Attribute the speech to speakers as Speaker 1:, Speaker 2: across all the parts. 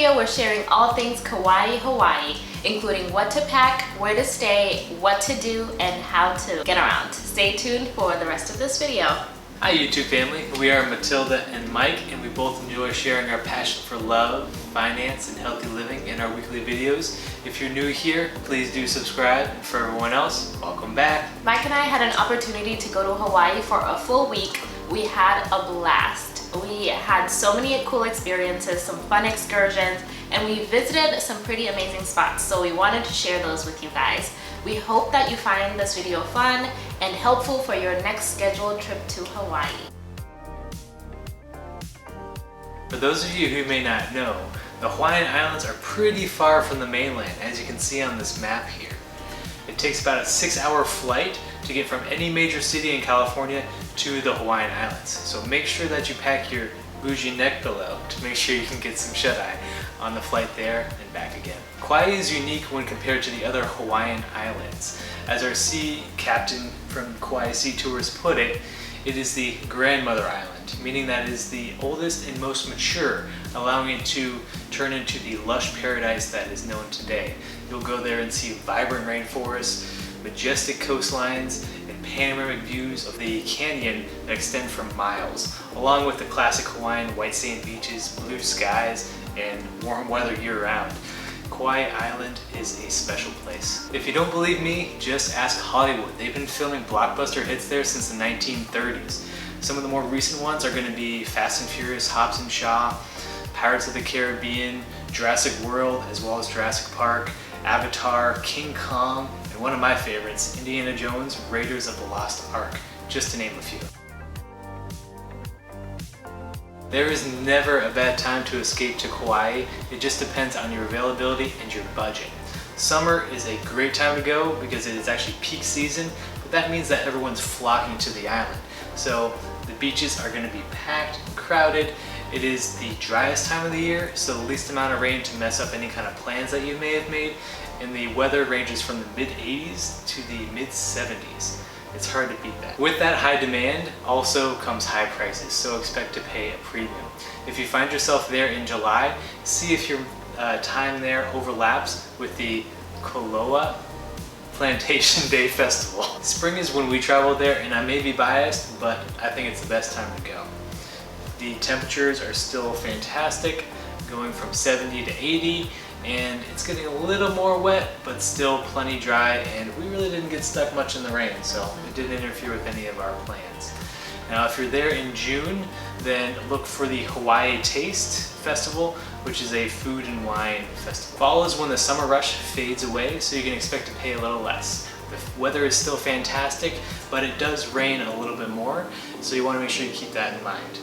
Speaker 1: video, we're sharing all things Kauai, Hawaii, including what to pack, where to stay, what to do, and how to get around. Stay tuned for the rest of this video.
Speaker 2: Hi YouTube family, we are Mathilda and Mike, and we both enjoy sharing our passion for love, finance, and healthy living in our weekly videos. If you're new here, please do subscribe, and for everyone else, welcome back.
Speaker 1: Mike and I had an opportunity to go to Hawaii for a full week. We had a blast. We had so many cool experiences, some fun excursions, and we visited some pretty amazing spots, so we wanted to share those with you guys. We hope that you find this video fun and helpful for your next scheduled trip to Hawaii.
Speaker 2: For those of you who may not know, the Hawaiian Islands are pretty far from the mainland, as you can see on this map here. It takes about a 6-hour flight to get from any major city in California to the Hawaiian Islands. So make sure that you pack your bougie neck pillow to make sure you can get some shut-eye on the flight there and back again. Kauai is unique when compared to the other Hawaiian islands. As our sea captain from Kauai Sea Tours put it, it is the grandmother island, meaning that it is the oldest and most mature, allowing it to turn into the lush paradise that is known today. You'll go there and see vibrant rainforests, majestic coastlines, and panoramic views of the canyon that extend for miles, along with the classic Hawaiian white sand beaches, blue skies, and warm weather year-round. Kauai Island is a special place. If you don't believe me, just ask Hollywood. They've been filming blockbuster hits there since the 1930s. Some of the more recent ones are going to be Fast and Furious, Hobbs and Shaw, Pirates of the Caribbean, Jurassic World, as well as Jurassic Park, Avatar, King Kong, and one of my favorites, Indiana Jones, Raiders of the Lost Ark, just to name a few. There is never a bad time to escape to Kauai. It just depends on your availability and your budget. Summer is a great time to go because it is actually peak season, but that means that everyone's flocking to the island. So the beaches are going to be packed and crowded. It is the driest time of the year, so the least amount of rain to mess up any kind of plans that you may have made, and the weather ranges from the mid-80s to the mid-70s. It's hard to beat that. With that high demand also comes high prices, so expect to pay a premium. If you find yourself there in July, see if your time there overlaps with the Koloa Plantation Day Festival. Spring is when we travel there, and I may be biased, but I think it's the best time to go. The temperatures are still fantastic, going from 70 to 80, and it's getting a little more wet, but still plenty dry, and we really didn't get stuck much in the rain, so it didn't interfere with any of our plans. Now, if you're there in June, then look for the Hawaii Taste Festival, which is a food and wine festival. Fall is when the summer rush fades away, so you can expect to pay a little less. The weather is still fantastic, but it does rain a little bit more, so you want to make sure you keep that in mind.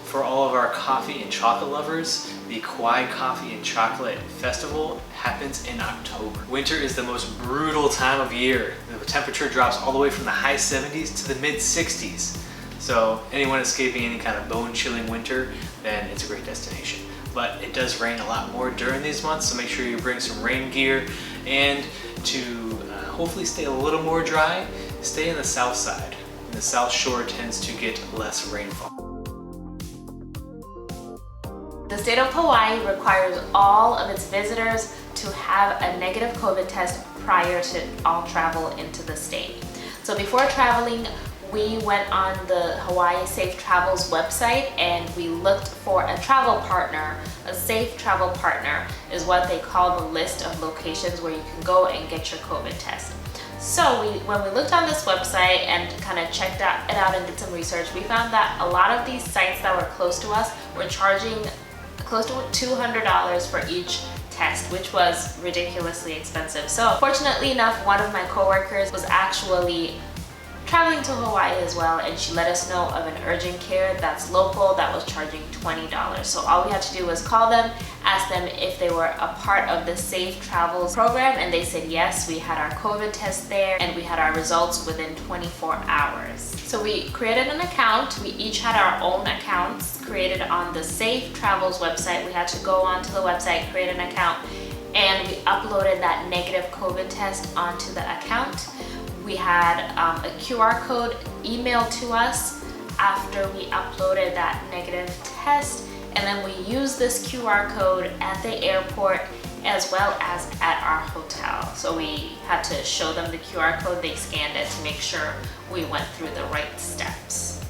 Speaker 2: For all of our coffee and chocolate lovers, the Kauai Coffee and Chocolate Festival happens in October. Winter is the most brutal time of year. The temperature drops all the way from the high 70s to the mid 60s. So anyone escaping any kind of bone-chilling winter, then it's a great destination. But it does rain a lot more during these months, so make sure you bring some rain gear, and to hopefully stay a little more dry, stay in the south side. The South Shore tends to get less rainfall.
Speaker 1: The state of Hawaii requires all of its visitors to have a negative COVID test prior to all travel into the state. So before traveling, we went on the Hawaii Safe Travels website and we looked for a travel partner. A safe travel partner is what they call the list of locations where you can go and get your COVID test. So when we looked on this website and kind of checked it out and did some research, we found that a lot of these sites that were close to us were charging close to $200 for each test, which was ridiculously expensive. So fortunately enough, one of my coworkers was actually traveling to Hawaii as well, and she let us know of an urgent care that's local that was charging $20. So all we had to do was call them, ask them if they were a part of the Safe Travels program, and they said yes. We had our COVID test there and we had our results within 24 hours. So we created an account. We each had our own accounts created on the Safe Travels website. We had to go onto the website, create an account, and we uploaded that negative COVID test onto the account. We had a QR code emailed to us after we uploaded that negative test, and then we use this QR code at the airport as well as at our hotel. So we had to show them the QR code, they scanned it to make sure we went through the right steps.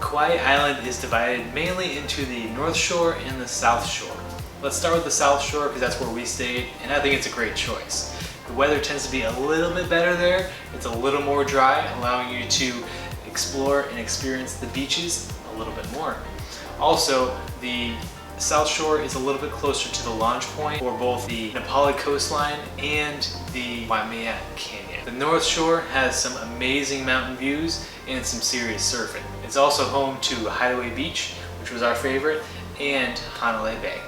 Speaker 2: Kauai Island is divided mainly into the North Shore and the South Shore. Let's start with the South Shore because that's where we stayed, and I think it's a great choice. The weather tends to be a little bit better there. It's a little more dry, allowing you to explore and experience the beaches a little bit more. Also, the South Shore is a little bit closer to the launch point for both the Na Pali coastline and the Waimea Canyon. The North Shore has some amazing mountain views and some serious surfing. It's also home to Hideaway Beach, which was our favorite, and Hanalei Bay.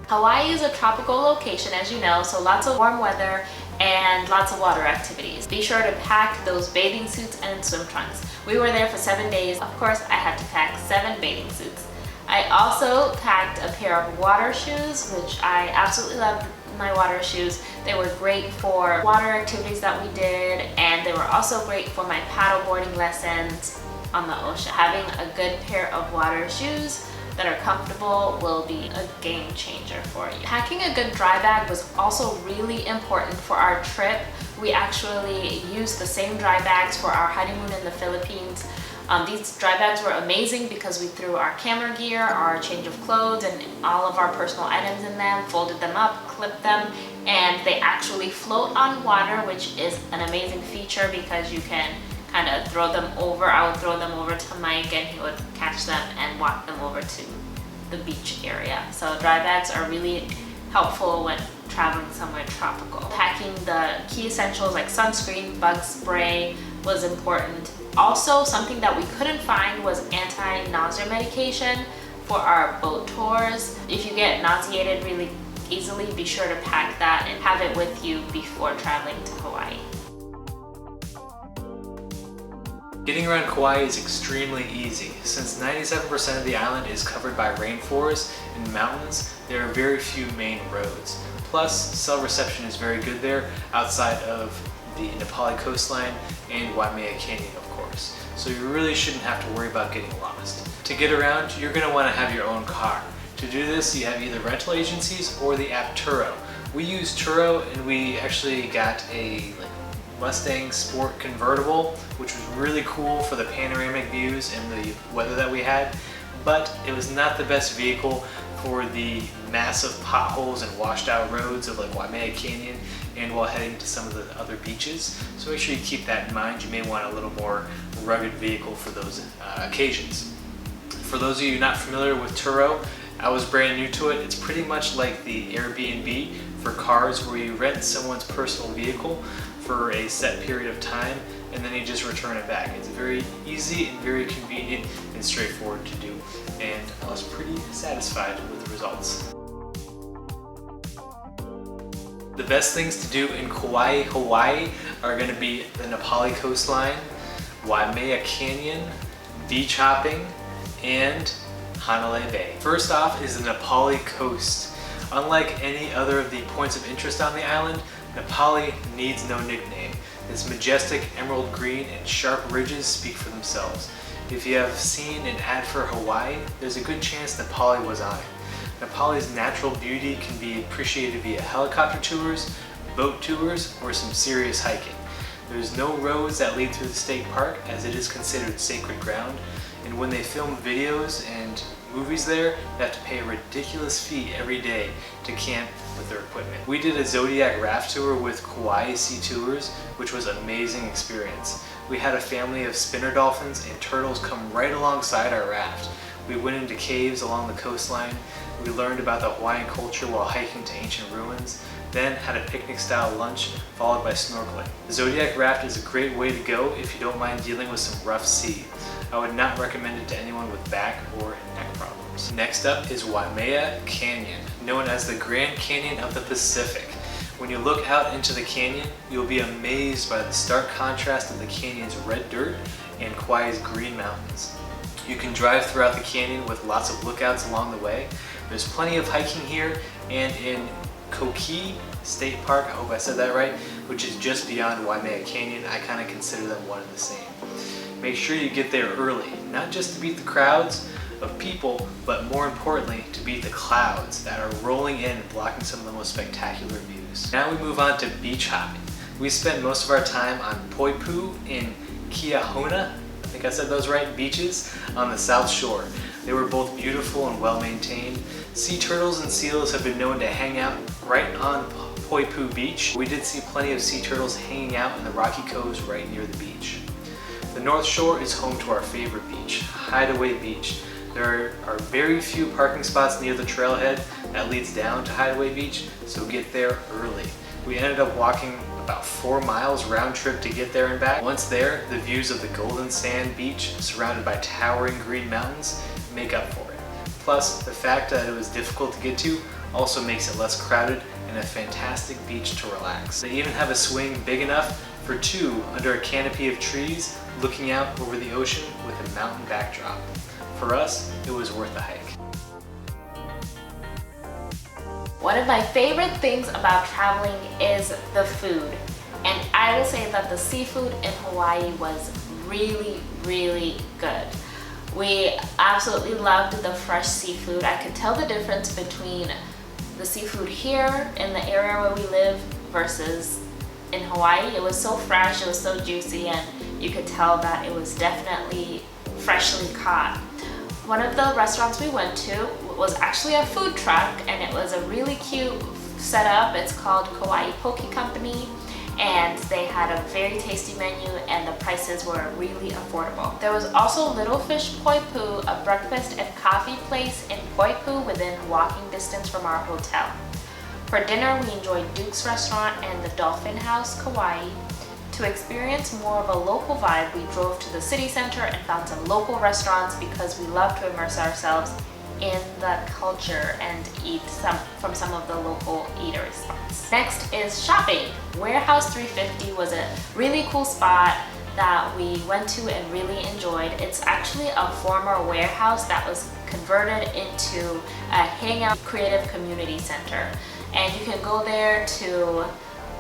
Speaker 1: Hawaii is a tropical location, as you know, so lots of warm weather and lots of water activities. Be sure to pack those bathing suits and swim trunks. We were there for 7 days. Of course, I had to pack 7 bathing suits. I also packed a pair of water shoes, which I absolutely loved my water shoes. They were great for water activities that we did, and they were also great for my paddleboarding lessons on the ocean. Having a good pair of water shoes that are comfortable will be a game changer for you. Packing a good dry bag was also really important for our trip. We actually used the same dry bags for our honeymoon in the Philippines. These dry bags were amazing because we threw our camera gear, our change of clothes, and all of our personal items in them, folded them up, clipped them, and they actually float on water, which is an amazing feature because you can kind of throw them over. I would throw them over to Mike and he would catch them and walk them over to the beach area. So dry bags are really helpful when traveling somewhere tropical. Packing the key essentials like sunscreen, bug spray was important. Also, something that we couldn't find was anti-nausea medication for our boat tours. If you get nauseated really easily, be sure to pack that and have it with you before traveling to Hawaii.
Speaker 2: Getting around Kauai is extremely easy. Since 97% of the island is covered by rainforests and mountains, there are very few main roads. Plus, cell reception is very good there outside of the Na Pali coastline and Waimea Canyon, of course. So you really shouldn't have to worry about getting lost. To get around, you're going to want to have your own car. To do this, you have either rental agencies or the app Turo. We use Turo, and we actually got a Mustang Sport convertible, which was really cool for the panoramic views and the weather that we had, but it was not the best vehicle for the massive potholes and washed out roads of like Waimea Canyon and while heading to some of the other beaches. So make sure you keep that in mind. You may want a little more rugged vehicle for those occasions. For those of you not familiar with Turo, I was brand new to it. It's pretty much like the Airbnb for cars, where you rent someone's personal vehicle for a set period of time and then you just return it back. It's very easy and very convenient and straightforward to do, and I was pretty satisfied with the results. The best things to do in Kauai, Hawaii are going to be the Na Pali coastline, Waimea Canyon, beach hopping, and Hanalei Bay. First off is the Na Pali coast. Unlike any other of the points of interest on the island, Na Pali needs no nickname. Its majestic emerald green and sharp ridges speak for themselves. If you have seen an ad for Hawaii, there's a good chance Na Pali was on it. Na Pali's natural beauty can be appreciated via helicopter tours, boat tours, or some serious hiking. There's no roads that lead through the state park, as it is considered sacred ground, and when they film videos and movies there, they have to pay a ridiculous fee every day to camp with their equipment. We did a Zodiac raft tour with Kauai Sea Tours, which was an amazing experience. We had a family of spinner dolphins and turtles come right alongside our raft. We went into caves along the coastline. We learned about the Hawaiian culture while hiking to ancient ruins, then had a picnic-style lunch followed by snorkeling. The Zodiac raft is a great way to go if you don't mind dealing with some rough sea. I would not recommend it to anyone with back or neck problems. Next up is Waimea Canyon, known as the Grand Canyon of the Pacific. When you look out into the canyon, you'll be amazed by the stark contrast of the canyon's red dirt and Kauai's green mountains. You can drive throughout the canyon with lots of lookouts along the way. There's plenty of hiking here, and in Koki State Park, I hope I said that right, which is just beyond Waimea Canyon, I kind of consider them one and the same. make sure you get there early, not just to beat the crowds of people, but more importantly, to beat the clouds that are rolling in and blocking some of the most spectacular views. Now we move on to beach hopping. We spent most of our time on Poipu in Kiahona, I think I said those right, beaches on the South Shore. They were both beautiful and well maintained. Sea turtles and seals have been known to hang out right on Poipu Beach. We did see plenty of sea turtles hanging out in the rocky coves right near the beach. The North Shore is home to our favorite beach, Hideaway Beach. There are very few parking spots near the trailhead that leads down to Hideaway Beach, so get there early. We ended up walking about 4 miles round trip to get there and back. Once there, the views of the golden sand beach surrounded by towering green mountains make up for it. Plus, the fact that it was difficult to get to also makes it less crowded and a fantastic beach to relax. They even have a swing big enough for 2 under a canopy of trees looking out over the ocean with a mountain backdrop. For us, it was worth the hike.
Speaker 1: One of my favorite things about traveling is the food. And I will say that the seafood in Hawaii was really, really good. We absolutely loved the fresh seafood. I could tell the difference between the seafood here in the area where we live versus in Hawaii. It was so fresh, it was so juicy, and you could tell that it was definitely freshly caught. One of the restaurants we went to was actually a food truck, and it was a really cute setup. It's called Kauai Poke Company, and they had a very tasty menu and the prices were really affordable. There was also Little Fish Poipu, a breakfast and coffee place in Poipu within walking distance from our hotel. For dinner, we enjoyed Duke's Restaurant and the Dolphin House, Kauai. To experience more of a local vibe, we drove to the city center and found some local restaurants because we love to immerse ourselves in the culture and eat from some of the local eatery spots. Next is shopping. Warehouse 350 was a really cool spot that we went to and really enjoyed. It's actually a former warehouse that was converted into a hangout creative community center. And you can go there to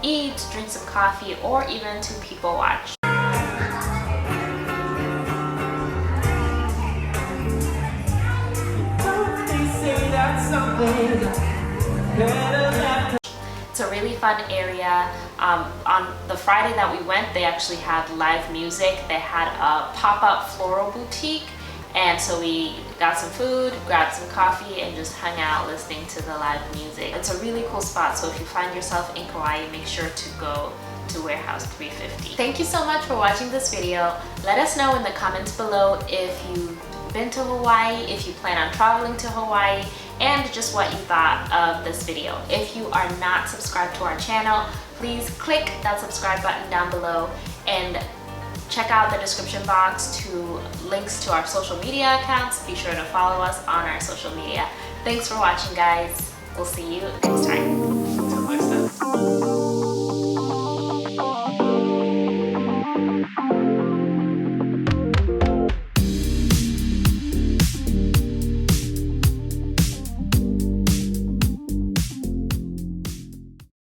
Speaker 1: eat, drink some coffee, or even to people watch. It's a really fun area. On the Friday that we went, they actually had live music. They had a pop-up floral boutique, and so we got some food, grabbed some coffee, and just hung out listening to the live music. It's a really cool spot, so if you find yourself in Kauai, make sure to go to Warehouse 350. Thank you so much for watching this video. Let us know in the comments below if you've been to Hawaii, if you plan on traveling to Hawaii, and just what you thought of this video. If you are not subscribed to our channel, please click that subscribe button down below and check out the description box to links to our social media accounts. Be sure to follow us on our social media. Thanks for watching, guys. We'll see you next time.
Speaker 2: Until next time.